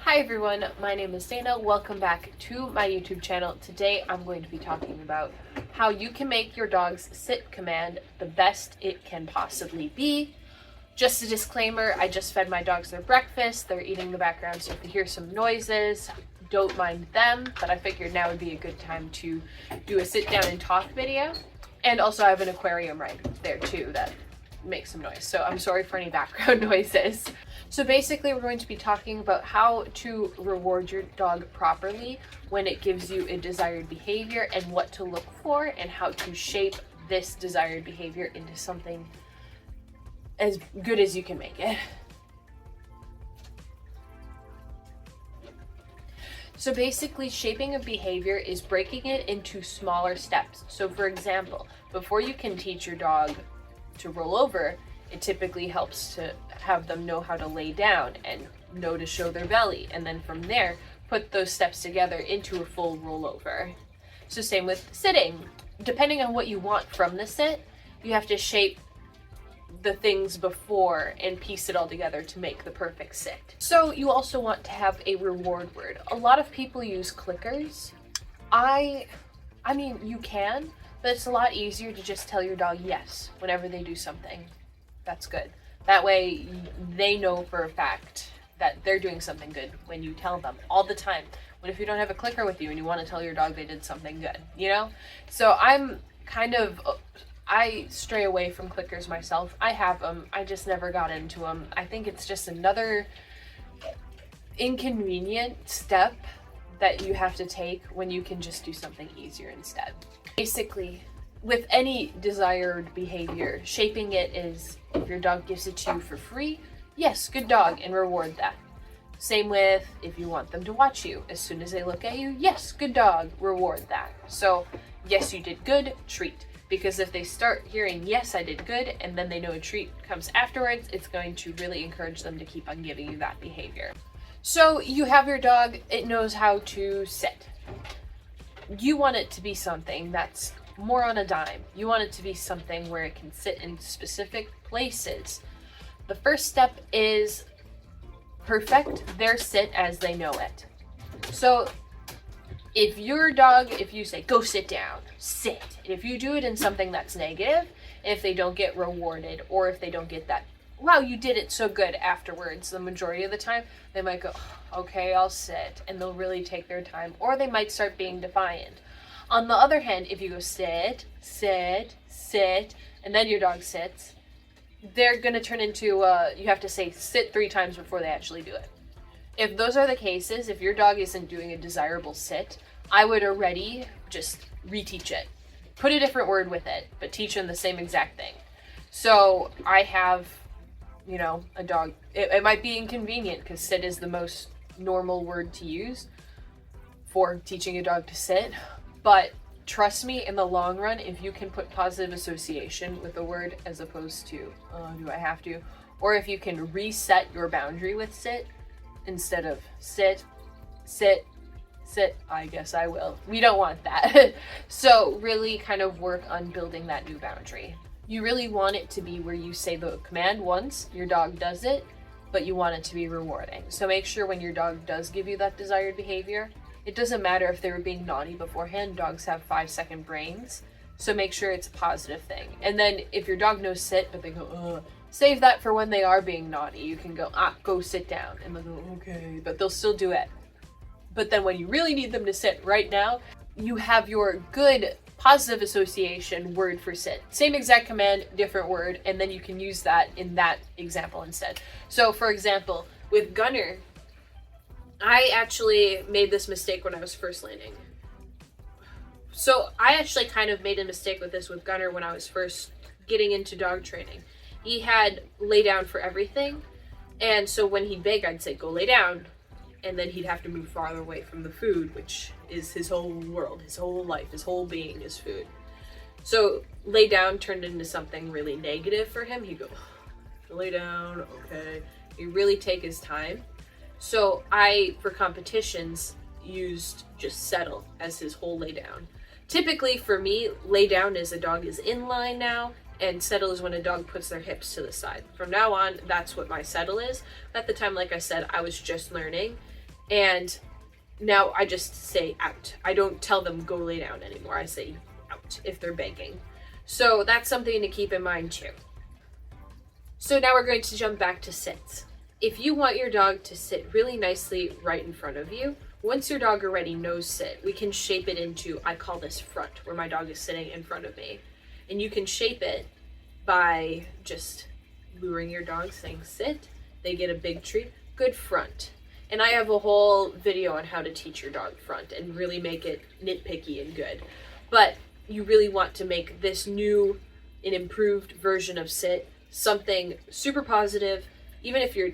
Hi everyone, my name is Dana. Welcome back to my YouTube channel. Today I'm going to be talking about how you can make your dog's sit command the best it can possibly be. Just a disclaimer, I just fed my dogs their breakfast. They're eating in the background, so if you hear some noises, don't mind them, but I figured now would be a good time to do a sit down and talk video. And also I have an aquarium right there too that makes some noise, so I'm sorry for any background noises. So basically we're going to be talking about how to reward your dog properly when it gives you a desired behavior and what to look for and how to shape this desired behavior into something as good as you can make it. So basically shaping a behavior is breaking it into smaller steps. So for example, before you can teach your dog to roll over, it typically helps to have them know how to lay down and know to show their belly, and then from there put those steps together into a full rollover. So same with sitting. Depending on what you want from the sit, you have to shape the things before and piece it all together to make the perfect sit. So you also want to have a reward word. A lot of people use clickers. I mean you can, but it's a lot easier to just tell your dog yes whenever they do something that's good. That way they know for a fact that they're doing something good when you tell them all the time. What if you don't have a clicker with you and you want to tell your dog they did something good, you know? So I stray away from clickers myself. I have them, I just never got into them. I think it's just another inconvenient step that you have to take when you can just do something easier instead. Basically, with any desired behavior, shaping it is, if your dog gives it to you for free, yes, good dog, and reward that. Same with if you want them to watch you. As soon as they look at you, yes, good dog, reward that. So, yes, you did good, treat. Because if they start hearing, yes, I did good, and then they know a treat comes afterwards, it's going to really encourage them to keep on giving you that behavior. So, you have your dog, it knows how to sit. You want it to be something that's more on a dime. You want it to be something where it can sit in specific places. The first step is perfect their sit as they know it. So if your dog, if you say, go sit down, sit. If you do it in something that's negative, if they don't get rewarded or if they don't get that, wow, you did it so good afterwards, the majority of the time, they might go, okay, I'll sit, and they'll really take their time, or they might start being defiant. On the other hand, if you go sit, sit, sit, and then your dog sits, they're going to turn into, you have to say sit 3 times before they actually do it. If those are the cases, if your dog isn't doing a desirable sit, I would already just reteach it. Put a different word with it, but teach them the same exact thing. So I have, a dog. It might be inconvenient because sit is the most normal word to use for teaching a dog to sit. But trust me, in the long run, if you can put positive association with a word as opposed to, do I have to? Or if you can reset your boundary with sit, instead of sit, sit, sit, I guess I will. We don't want that. So really kind of work on building that new boundary. You really want it to be where you say the command once, your dog does it, but you want it to be rewarding. So make sure when your dog does give you that desired behavior, it doesn't matter if they were being naughty beforehand. Dogs have 5-second brains, so make sure it's a positive thing. And then if your dog knows sit, but they go, ugh, save that for when they are being naughty. You can go, go sit down, and they'll go, okay, but they'll still do it. But then when you really need them to sit right now, you have your good positive association word for sit. Same exact command, different word, and then you can use that in that example instead. So for example, with Gunner, I actually made this mistake when I was first landing. So I actually kind of made a mistake with this with Gunner when I was first getting into dog training. He had lay down for everything, and so when he'd beg, I'd say, go lay down, and then he'd have to move farther away from the food, which is his whole world, his whole life, his whole being is food. So lay down turned into something really negative for him. He'd go, lay down, okay. He'd really take his time. So I, for competitions, used just settle as his whole lay down. Typically for me, lay down is a dog is in line now, and settle is when a dog puts their hips to the side. From now on, that's what my settle is. At the time, like I said, I was just learning, And now I just say out. I don't tell them go lay down anymore. I say out if they're begging. So that's something to keep in mind too. So now we're going to jump back to sits. If you want your dog to sit really nicely right in front of you, once your dog already knows sit, we can shape it into, I call this front, where my dog is sitting in front of me. And you can shape it by just luring your dog, saying sit, they get a big treat, good front. And I have a whole video on how to teach your dog front and really make it nitpicky and good. But you really want to make this new and improved version of sit something super positive. Even if you're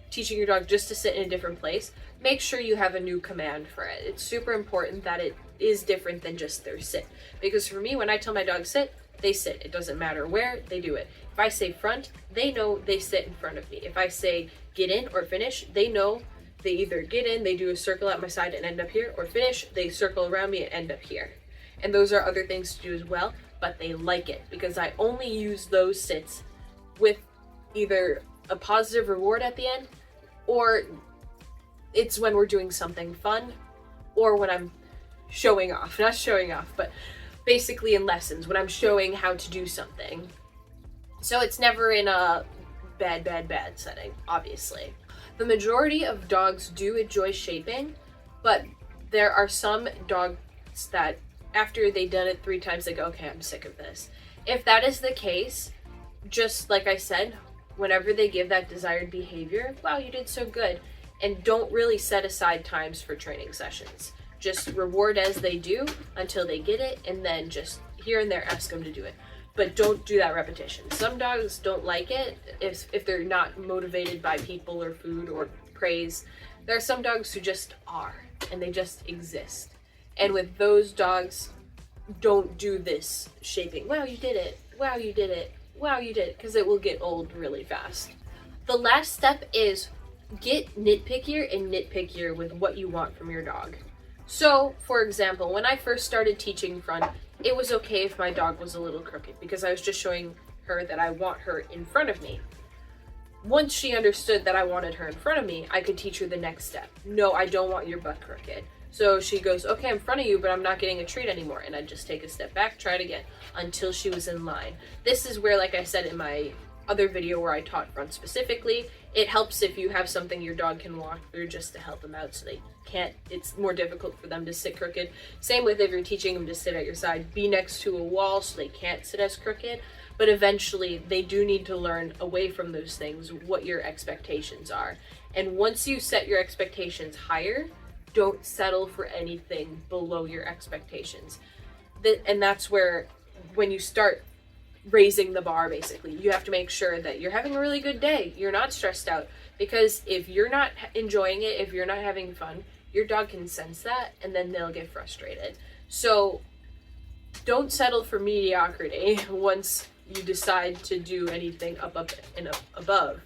teaching your dog just to sit in a different place, make sure you have a new command for it. It's super important that it is different than just their sit. Because for me, when I tell my dog sit, they sit. It doesn't matter where, they do it. If I say front, they know they sit in front of me. If I say get in or finish, they know they either get in, they do a circle at my side and end up here, or finish, they circle around me and end up here. And those are other things to do as well, but they like it because I only use those sits with either a positive reward at the end, or it's when we're doing something fun, or when I'm showing off. Not showing off, but basically in lessons, when I'm showing how to do something. So it's never in a bad setting, obviously. The majority of dogs do enjoy shaping, but there are some dogs that after they've done it 3 times, they go, okay, I'm sick of this. If that is the case, just like I said, whenever they give that desired behavior, wow, you did so good. And don't really set aside times for training sessions. Just reward as they do until they get it, and then just here and there ask them to do it. But don't do that repetition. Some dogs don't like it if they're not motivated by people or food or praise. There are some dogs who just are, and they just exist. And with those dogs, don't do this shaping. Wow, you did it. Wow, you did it. Wow, you did it. Because it will get old really fast. The last step is get nitpickier and nitpickier with what you want from your dog. So, for example, when I first started teaching front, it was okay if my dog was a little crooked because I was just showing her that I want her in front of me. Once she understood that I wanted her in front of me, I could teach her the next step. No, I don't want your butt crooked. So she goes, okay, I'm in front of you, but I'm not getting a treat anymore. And I'd just take a step back, try it again, until she was in line. This is where, like I said in my other video where I taught front specifically, it helps if you have something your dog can walk through just to help them out so they can't, it's more difficult for them to sit crooked. Same with if you're teaching them to sit at your side, be next to a wall so they can't sit as crooked. But eventually they do need to learn away from those things what your expectations are. And once you set your expectations higher, don't settle for anything below your expectations. And that's where, when you start raising the bar, basically, you have to make sure that you're having a really good day. You're not stressed out. Because if you're not enjoying it, if you're not having fun, your dog can sense that and then they'll get frustrated. So don't settle for mediocrity once you decide to do anything up and above.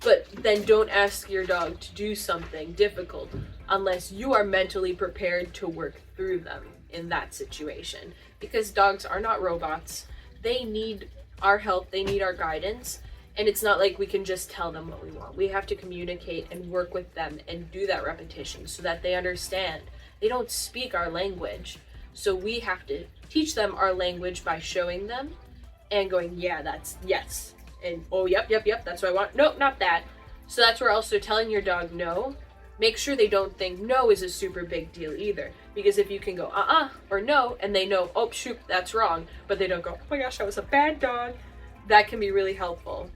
But then don't ask your dog to do something difficult unless you are mentally prepared to work through them in that situation. Because dogs are not robots. They need our help, they need our guidance, and it's not like we can just tell them what we want. We have to communicate and work with them and do that repetition so that they understand. They don't speak our language, so we have to teach them our language by showing them and going, yeah, that's yes, and oh, yep, that's what I want. Nope, not that. So that's where also telling your dog no, make sure they don't think no is a super big deal either. Because if you can go or no, and they know, oh shoot, that's wrong, but they don't go, oh my gosh, I was a bad dog, that can be really helpful.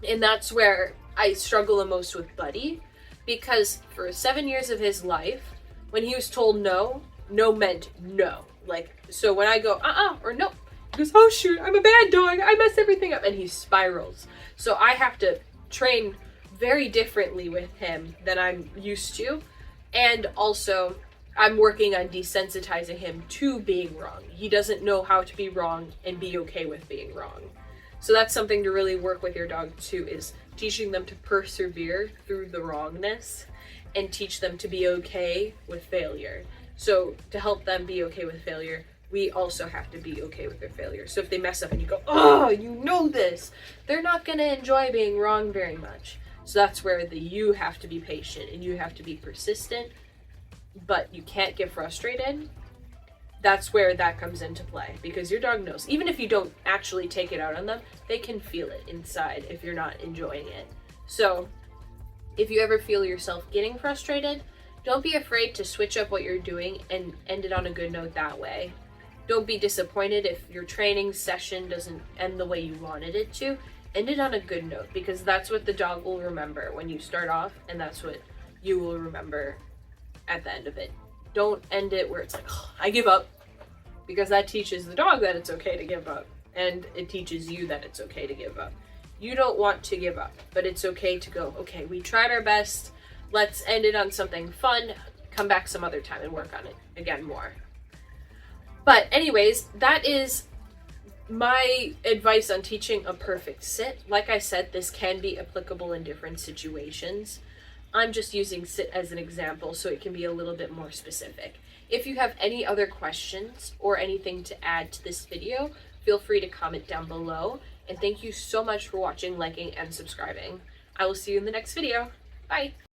And that's where I struggle the most with Buddy, because for 7 years of his life, when he was told no, no meant no. Like, so when I go or no, he goes, oh shoot, I'm a bad dog, I messed everything up, and he spirals. So I have to train very differently with him than I'm used to, and also I'm working on desensitizing him to being wrong. He doesn't know how to be wrong and be okay with being wrong. So that's something to really work with your dog too, is teaching them to persevere through the wrongness and teach them to be okay with failure. So to help them be okay with failure, we also have to be okay with their failure. So if they mess up and you go, oh, you know this, they're not gonna enjoy being wrong very much. So that's where you have to be patient and you have to be persistent, but you can't get frustrated. That's where that comes into play, because your dog knows. Even if you don't actually take it out on them, they can feel it inside if you're not enjoying it. So if you ever feel yourself getting frustrated, don't be afraid to switch up what you're doing and end it on a good note that way. Don't be disappointed if your training session doesn't end the way you wanted it to. End it on a good note, because that's what the dog will remember when you start off, and that's what you will remember at the end of it. Don't end it where it's like, oh, I give up, because that teaches the dog that it's okay to give up, and it teaches you that it's okay to give up. You don't want to give up, but it's okay to go, okay, we tried our best, let's end it on something fun, come back some other time and work on it again more. But anyways, that is my advice on teaching a perfect sit. Like I said, this can be applicable in different situations. I'm just using sit as an example so it can be a little bit more specific. If you have any other questions or anything to add to this video, feel free to comment down below. And thank you so much for watching, liking, and subscribing. I will see you in the next video. Bye!